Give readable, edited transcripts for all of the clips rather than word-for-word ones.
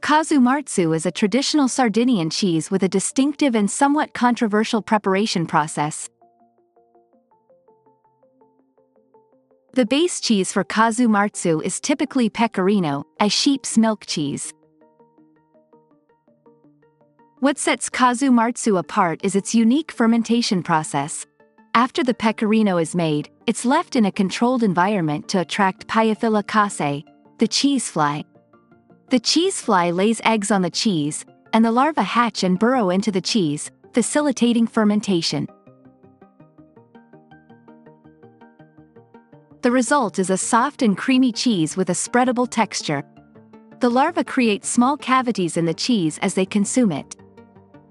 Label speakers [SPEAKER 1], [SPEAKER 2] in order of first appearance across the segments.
[SPEAKER 1] Casu Marzu is a traditional Sardinian cheese with a distinctive and somewhat controversial preparation process. The base cheese for Casu Marzu is typically pecorino, a sheep's milk cheese. What sets Casu Marzu apart is its unique fermentation process. After the pecorino is made, it's left in a controlled environment to attract Piophila casei, the cheese fly. The cheese fly lays eggs on the cheese, and the larvae hatch and burrow into the cheese, facilitating fermentation. The result is a soft and creamy cheese with a spreadable texture. The larvae create small cavities in the cheese as they consume it.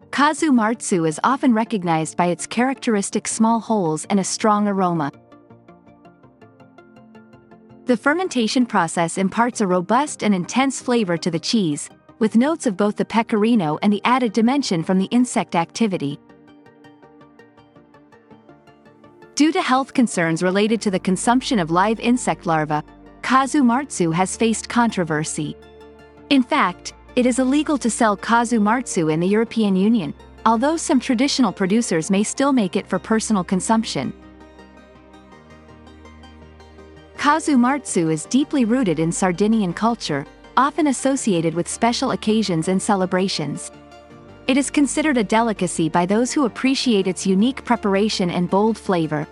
[SPEAKER 1] Casu Marzu is often recognized by its characteristic small holes and a strong aroma. The fermentation process imparts a robust and intense flavor to the cheese, with notes of both the pecorino and the added dimension from the insect activity. Due to health concerns related to the consumption of live insect larvae, Casu Marzu has faced controversy. In fact, it is illegal to sell Casu Marzu in the European Union, although some traditional producers may still make it for personal consumption. Casu Marzu is deeply rooted in Sardinian culture, often associated with special occasions and celebrations. It is considered a delicacy by those who appreciate its unique preparation and bold flavor.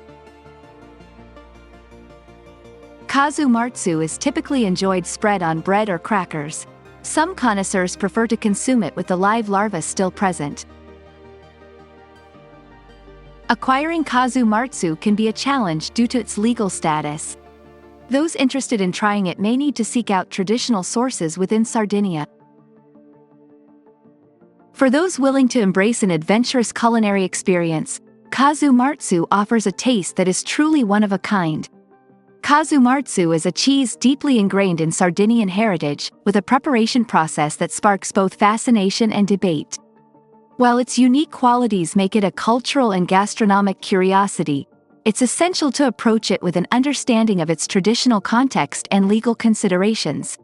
[SPEAKER 1] Casu Marzu is typically enjoyed spread on bread or crackers. Some connoisseurs prefer to consume it with the live larvae still present. Acquiring Casu Marzu can be a challenge due to its legal status. Those interested in trying it may need to seek out traditional sources within Sardinia. For those willing to embrace an adventurous culinary experience, Casu Marzu offers a taste that is truly one of a kind. Casu Marzu is a cheese deeply ingrained in Sardinian heritage, with a preparation process that sparks both fascination and debate. While its unique qualities make it a cultural and gastronomic curiosity, it's essential to approach it with an understanding of its traditional context and legal considerations.